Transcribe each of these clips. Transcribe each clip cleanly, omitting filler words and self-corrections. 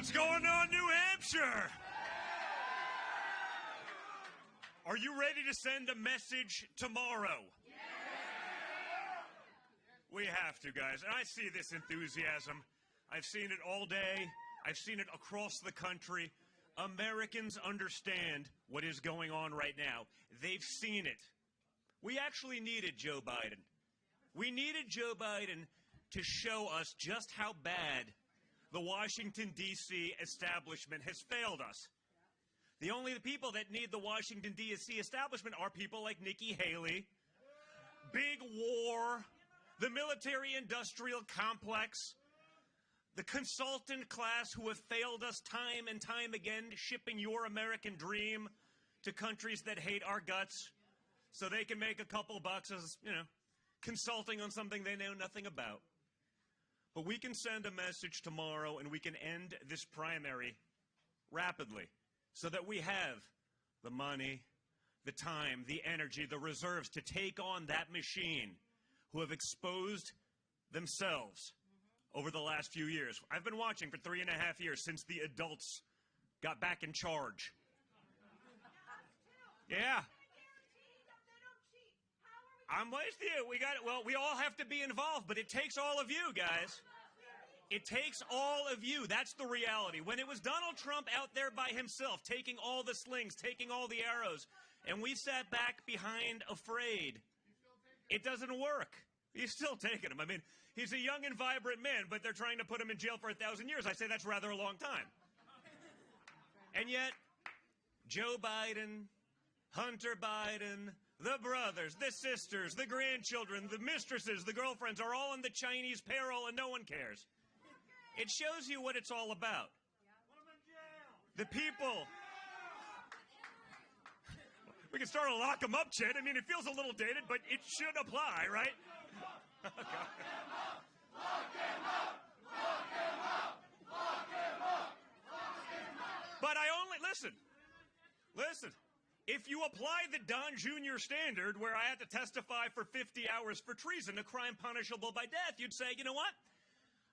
What's going on, New Hampshire? Are you ready to send a message tomorrow? We have to, guys. And I see this enthusiasm. I've seen it all day. I've seen it across the country. Americans understand what is going on right now. They've seen it. We actually needed Joe Biden. We needed Joe Biden to show us just how bad the Washington, D.C. establishment has failed us. The only people that need the Washington, D.C. establishment are people like Nikki Haley, big war, the military-industrial complex, the consultant class who have failed us time and time again, shipping your American dream to countries that hate our guts so they can make a couple bucks as, consulting on something they know nothing about. But we can send a message tomorrow and we can end this primary rapidly so that we have the money, the time, the energy, the reserves to take on that machine who have exposed themselves over the last few years. I've been watching for 3.5 years since the adults got back in charge. Yeah. I'm with you. We all have to be involved, but it takes all of you, guys. It takes all of you. That's the reality. When it was Donald Trump out there by himself, taking all the slings, taking all the arrows, and we sat back behind afraid, it doesn't work. He's still taking them. I mean, he's a young and vibrant man, but they're trying to put him in jail for 1,000 years. I say that's rather a long time. And yet, Joe Biden, Hunter Biden, the brothers, the sisters, the grandchildren, the mistresses, the girlfriends are all on the Chinese payroll and no one cares. It shows you what it's all about. The people. We can start to lock them up, Chet. I mean, it feels a little dated, but it should apply, right? Lock him up! Lock him up! Lock him up! Lock him up! Lock him up! But I only, listen. If you apply the Don Jr. standard, where I had to testify for 50 hours for treason, a crime punishable by death, you'd say, you know what?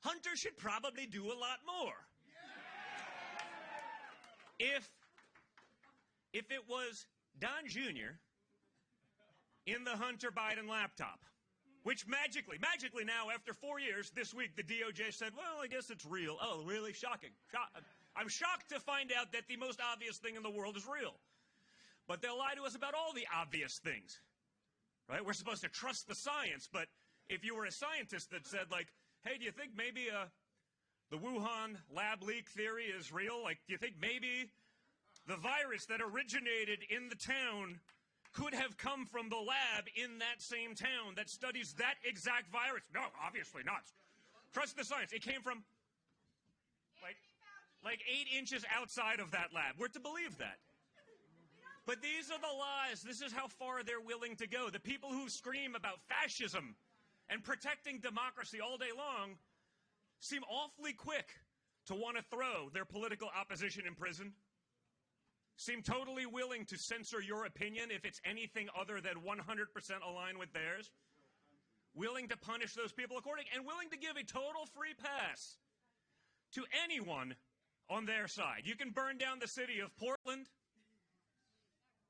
Hunter should probably do a lot more. If it was Don Jr. in the Hunter Biden laptop, which magically now, after 4 years, this week, the DOJ said, well, I guess it's real. Oh, really? Shocking. I'm shocked to find out that the most obvious thing in the world is real. But they'll lie to us about all the obvious things, right? We're supposed to trust the science, but if you were a scientist that said, like, hey, do you think maybe the Wuhan lab leak theory is real? Like, do you think maybe the virus that originated in the town could have come from the lab in that same town that studies that exact virus? No, obviously not. Trust the science. It came from like 8 inches outside of that lab. We're to believe that. But these are the lies. This is how far they're willing to go. The people who scream about fascism and protecting democracy all day long seem awfully quick to want to throw their political opposition in prison, seem totally willing to censor your opinion if it's anything other than 100% aligned with theirs, willing to punish those people accordingly, and willing to give a total free pass to anyone on their side. You can burn down the city of Portland.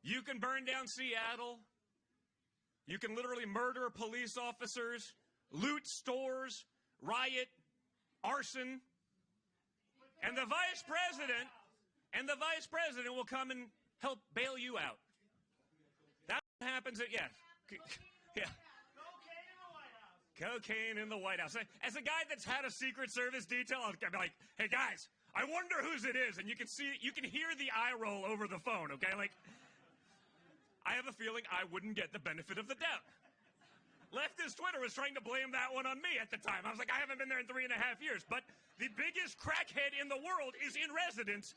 You can burn down Seattle. You can literally murder police officers, loot stores, riot, arson. And the vice president will come and help bail you out. That happens at, yeah. Cocaine in the White House. As a guy that's had a Secret Service detail, I'll be like, hey guys, I wonder whose it is. And you can hear the eye roll over the phone, okay? Like, I have a feeling I wouldn't get the benefit of the doubt. Leftist Twitter was trying to blame that one on me at the time. I was like, I haven't been there in 3.5 years. But the biggest crackhead in the world is in residence,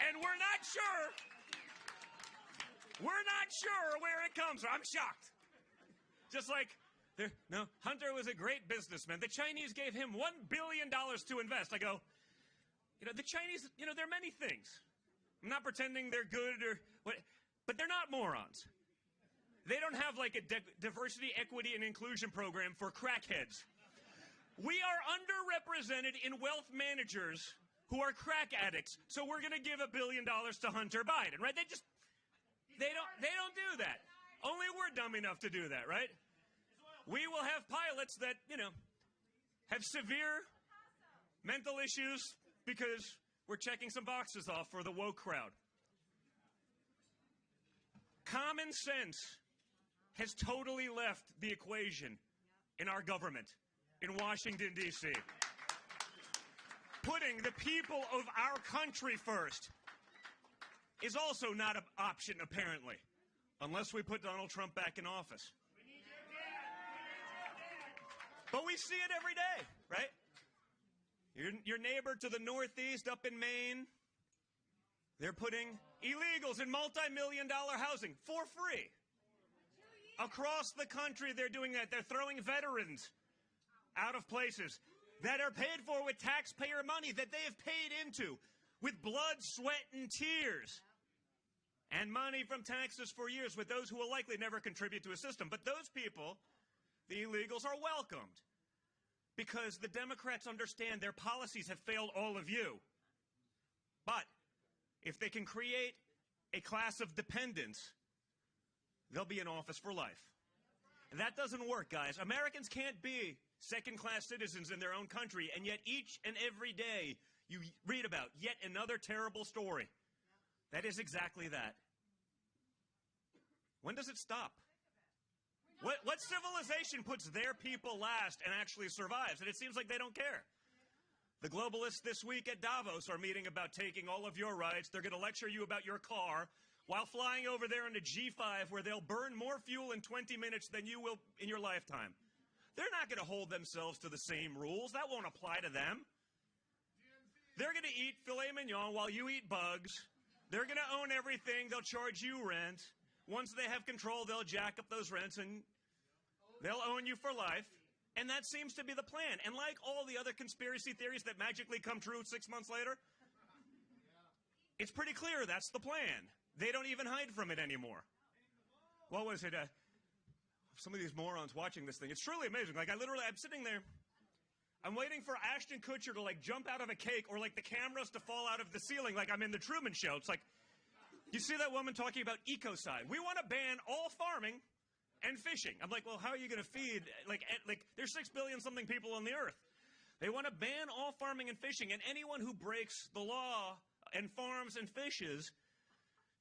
and we're not sure where it comes from. I'm shocked. Just like, Hunter was a great businessman. The Chinese gave him $1 billion to invest. I go, the Chinese, there are many things. I'm not pretending they're good or what. But they're not morons. They don't have like a diversity, equity, and inclusion program for crackheads. We are underrepresented in wealth managers who are crack addicts, so we're going to give $1 billion to Hunter Biden, right? They don't do that. Only we're dumb enough to do that, right? We will have pilots that, have severe mental issues because we're checking some boxes off for the woke crowd. Common sense has totally left the equation in our government, in Washington, D.C. Putting the people of our country first is also not an option, apparently, unless we put Donald Trump back in office. But we see it every day, right? Your neighbor to the northeast up in Maine, they're putting illegals in multi-million-dollar housing for free. Across the country, they're doing that. They're throwing veterans out of places that are paid for with taxpayer money that they have paid into with blood, sweat, and tears. And money from taxes for years with those who will likely never contribute to a system. But those people, the illegals, are welcomed because the Democrats understand their policies have failed all of you. But if they can create a class of dependents, they'll be in office for life. And that doesn't work, guys. Americans can't be second-class citizens in their own country, and yet each and every day you read about yet another terrible story. That is exactly that. When does it stop? What civilization puts their people last and actually survives? And it seems like they don't care. The globalists this week at Davos are meeting about taking all of your rights. They're going to lecture you about your car while flying over there in a G5 where they'll burn more fuel in 20 minutes than you will in your lifetime. They're not going to hold themselves to the same rules. That won't apply to them. They're going to eat filet mignon while you eat bugs. They're going to own everything. They'll charge you rent. Once they have control, they'll jack up those rents and they'll own you for life. And that seems to be the plan. And like all the other conspiracy theories that magically come true 6 months later, it's pretty clear that's the plan. They don't even hide from it anymore. What was it? Some of these morons watching this thing. It's truly amazing. Like, I'm sitting there. I'm waiting for Ashton Kutcher to, jump out of a cake or, the cameras to fall out of the ceiling like I'm in the Truman Show. It's like, you see that woman talking about ecocide. We want to ban all farming and fishing. I'm like, well, how are you going to feed? There's 6 billion something people on the earth. They want to ban all farming and fishing, and anyone who breaks the law and farms and fishes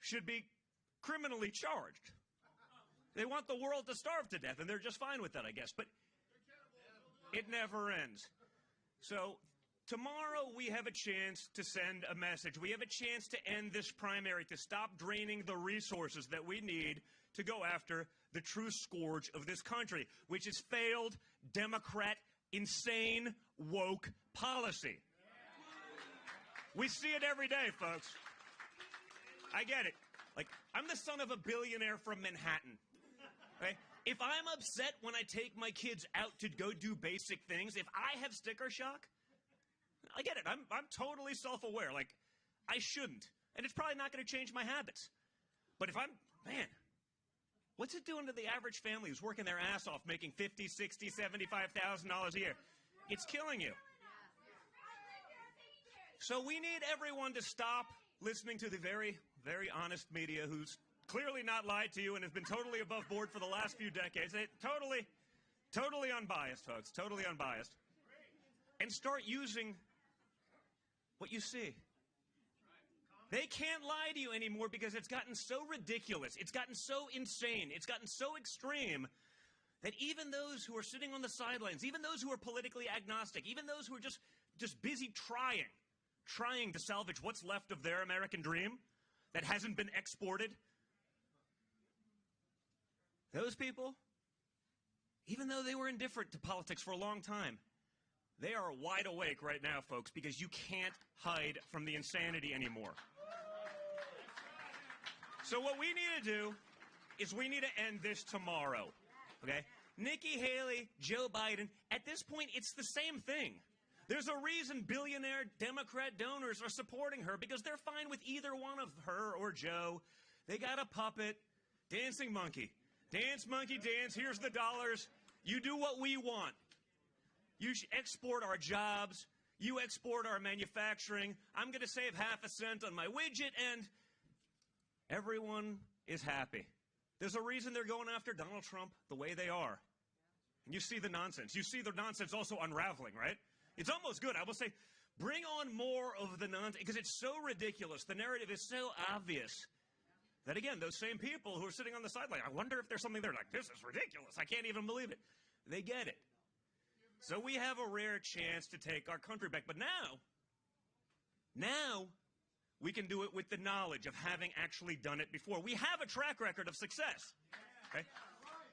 should be criminally charged. They want the world to starve to death, and they're just fine with that, I guess. But it never ends. So tomorrow we have a chance to send a message. We have a chance to end this primary, to stop draining the resources that we need to go after the true scourge of this country, which is failed, Democrat, insane, woke policy. We see it every day, folks. I get it. I'm the son of a billionaire from Manhattan. Okay? If I'm upset when I take my kids out to go do basic things, if I have sticker shock, I get it. I'm totally self-aware. I shouldn't. And it's probably not going to change my habits. But if what's it doing to the average family who's working their ass off, making $50,000, $60,000, $75,000 a year? It's killing you. So we need everyone to stop listening to the very, very honest media who's clearly not lied to you and has been totally above board for the last few decades. Totally unbiased, folks. Totally unbiased. And start using what you see. They can't lie to you anymore because it's gotten so ridiculous. It's gotten so insane. It's gotten so extreme that even those who are sitting on the sidelines, even those who are politically agnostic, even those who are just busy trying to salvage what's left of their American dream that hasn't been exported, those people, even though they were indifferent to politics for a long time, they are wide awake right now, folks, because you can't hide from the insanity anymore. So what we need to do is we need to end this tomorrow, okay? Nikki Haley, Joe Biden, at this point, it's the same thing. There's a reason billionaire Democrat donors are supporting her, because they're fine with either one of her or Joe. They got a puppet, dancing monkey. Dance, monkey, dance. Here's the dollars. You do what we want. You should export our jobs. You export our manufacturing. I'm going to save half a cent on my widget, and everyone is happy. There's a reason they're going after Donald Trump the way they are. And you see the nonsense. You see the nonsense also unraveling, right? It's almost good. I will say, bring on more of the nonsense, because it's so ridiculous. The narrative is so obvious that, again, those same people who are sitting on the sideline, I wonder if there's something there like, this is ridiculous. I can't even believe it. They get it. So we have a rare chance to take our country back. But now we can do it with the knowledge of having actually done it before. We have a track record of success. Okay?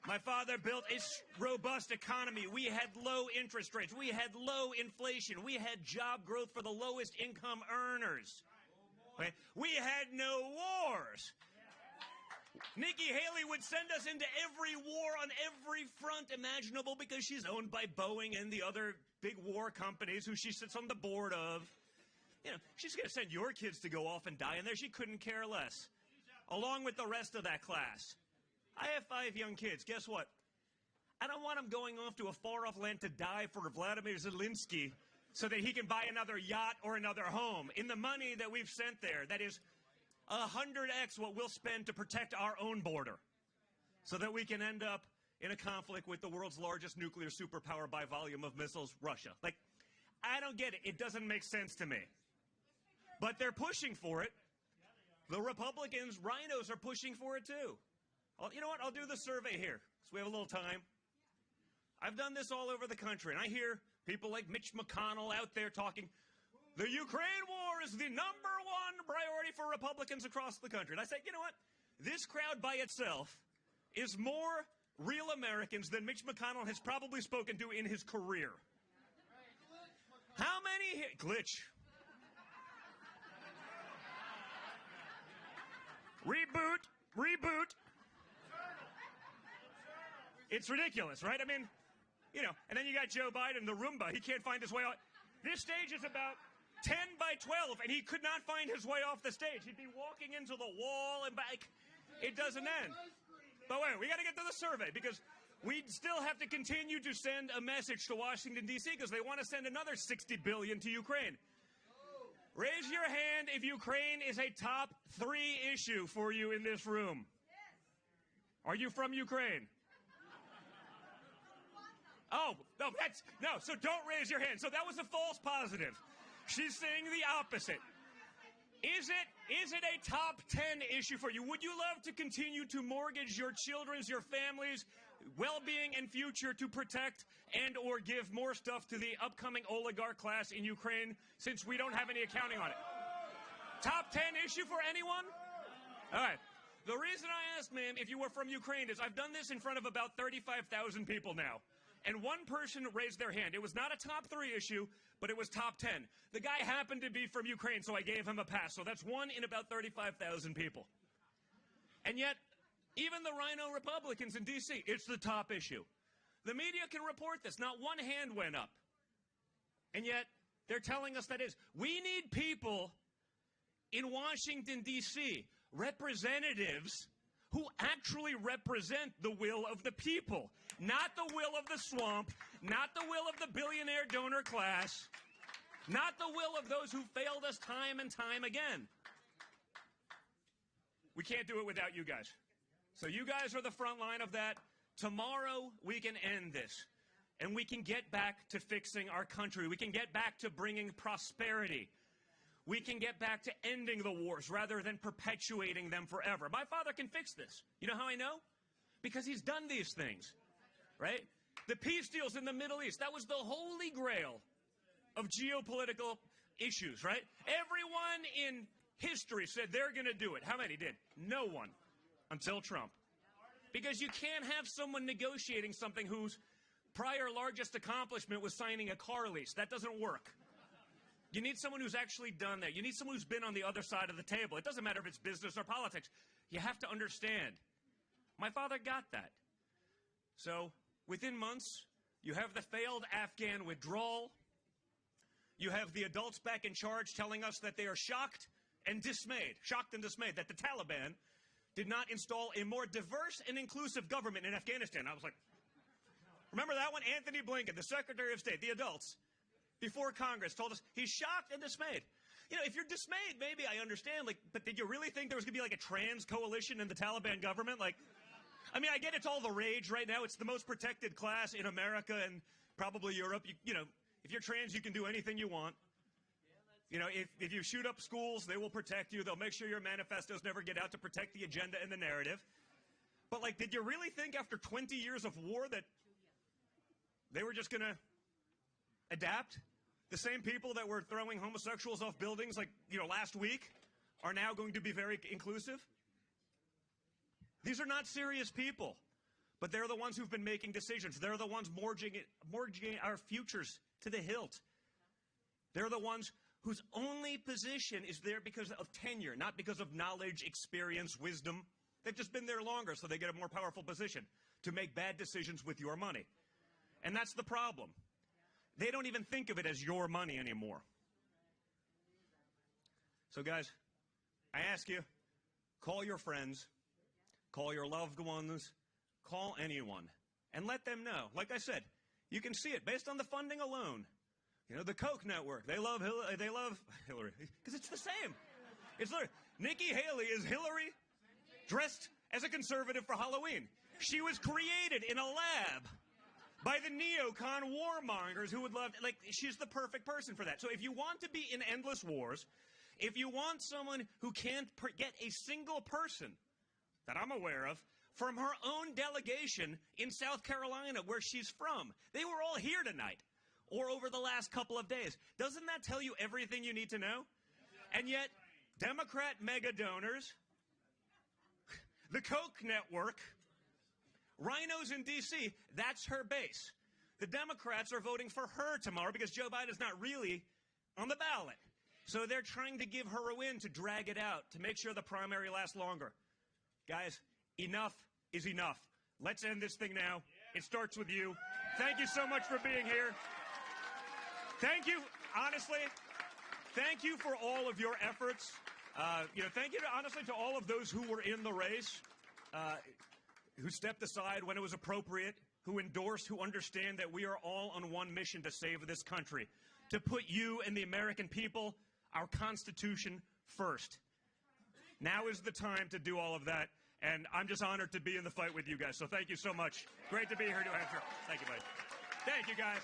My father built a robust economy. We had low interest rates. We had low inflation. We had job growth for the lowest income earners. Okay? We had no wars. Nikki Haley would send us into every war on every front imaginable because she's owned by Boeing and the other big war companies who she sits on the board of. You know, she's going to send your kids to go off and die in there. She couldn't care less, along with the rest of that class. I have 5 young kids. Guess what? I don't want them going off to a far-off land to die for Vladimir Zelensky so that he can buy another yacht or another home. In the money that we've sent there, that is 100x what we'll spend to protect our own border so that we can end up in a conflict with the world's largest nuclear superpower by volume of missiles, Russia. Like, I don't get it. It doesn't make sense to me. But they're pushing for it. The Republicans, rhinos, are pushing for it too. You know what? I'll do the survey here so we have a little time. I've done this all over the country, and I hear people like Mitch McConnell out there talking, the Ukraine war is the #1 priority for Republicans across the country. And I say, you know what? This crowd by itself is more real Americans than Mitch McConnell has probably spoken to in his career. How many here? Glitch. Reboot. It's ridiculous, right? I mean, you know, and then you got Joe Biden, the Roomba. He can't find his way out. This stage is about 10 by 12, and he could not find his way off the stage. He'd be walking into the wall and back. It doesn't end. But wait, we got to get to the survey, because we still have to continue to send a message to Washington, D.C., because they want to send another $60 billion to Ukraine. Raise your hand if Ukraine is a top 3 issue for you in this room. Are you from Ukraine? Oh, no, so don't raise your hand. So that was a false positive. She's saying the opposite. Is it a top 10 issue for you? Would you love to continue to mortgage your children's, your family's well-being and future to protect and or give more stuff to the upcoming oligarch class in Ukraine, since we don't have any accounting on it? Top 10 issue for anyone? All right. The reason I asked, ma'am, if you were from Ukraine is I've done this in front of about 35,000 people now. And one person raised their hand. It was not a top 3 issue, but it was top 10. The guy happened to be from Ukraine, so I gave him a pass. So that's 1 in about 35,000 people. And yet, even the rhino Republicans in D.C., it's the top issue. The media can report this. Not one hand went up. And yet, they're telling us that is. We need people in Washington, D.C., representatives who actually represent the will of the people, not the will of the swamp, not the will of the billionaire donor class, not the will of those who failed us time and time again. We can't do it without you guys. So you guys are the front line of that. Tomorrow, we can end this, and we can get back to fixing our country. We can get back to bringing prosperity. We can get back to ending the wars rather than perpetuating them forever. My father can fix this. You know how I know? Because he's done these things, right? The peace deals in the Middle East, that was the holy grail of geopolitical issues, right? Everyone in history said they're going to do it. How many did? No one, until Trump. Because you can't have someone negotiating something whose prior largest accomplishment was signing a car lease. That doesn't work. You need someone who's actually done that. You need someone who's been on the other side of the table. It doesn't matter if it's business or politics. You have to understand. My father got that. So within months, you have the failed Afghan withdrawal. You have the adults back in charge telling us that they are shocked and dismayed that the Taliban did not install a more diverse and inclusive government in Afghanistan. I was like, remember that one? Anthony Blinken, the Secretary of State, the adults. before Congress told us he's shocked and dismayed. You know, if you're dismayed, maybe I understand, like, but did you really think there was going to be like a trans coalition in the Taliban government? Like, I mean, I get it's all the rage right now. It's the most protected class in America and probably Europe. You know, if you're trans, you can do anything you want. You know, if you shoot up schools, they will protect you. They'll make sure your manifestos never get out to protect the agenda and the narrative. But, like, did you really think after 20 years of war that they were just going to adapt? The same people that were throwing homosexuals off buildings, like, you know, last week are now going to be very inclusive? These are not serious people, but they're the ones who've been making decisions. They're the ones mortgaging our futures to the hilt. They're the ones whose only position is there because of tenure, not because of knowledge, experience, wisdom. They've just been there longer, so they get a more powerful position to make bad decisions with your money. And that's the problem. They don't even think of it as your money anymore. So, guys, I ask you, call your friends, call your loved ones, call anyone, and let them know. Like I said, you can see it based on the funding alone. You know, the Koch network, they love Hillary, because it's the same. It's literally, Nikki Haley is Hillary dressed as a conservative for Halloween. She was created in a lab by the neocon warmongers who would love, like, she's the perfect person for that. So if you want to be in endless wars, if you want someone who can't get a single person that I'm aware of from her own delegation in South Carolina, where she's from, they were all here tonight or over the last couple of days. Doesn't that tell you everything you need to know? And yet, Democrat mega donors, the Koch network, rhinos in D.C., that's her base. The Democrats are voting for her tomorrow because Joe Biden's not really on the ballot. So they're trying to give her a win to drag it out, to make sure the primary lasts longer. Guys, enough is enough. Let's end this thing now. It starts with you. Thank you so much for being here. Thank you, honestly. Thank you for all of your efforts. Thank you, honestly, to all of those who were in the race, who stepped aside when it was appropriate, who endorsed, who understand that we are all on one mission to save this country, to put you and the American people, our Constitution, first. Now is the time to do all of that, and I'm just honored to be in the fight with you guys. So thank you so much. Great to be here in New Hampshire. Thank you, buddy. Thank you, guys.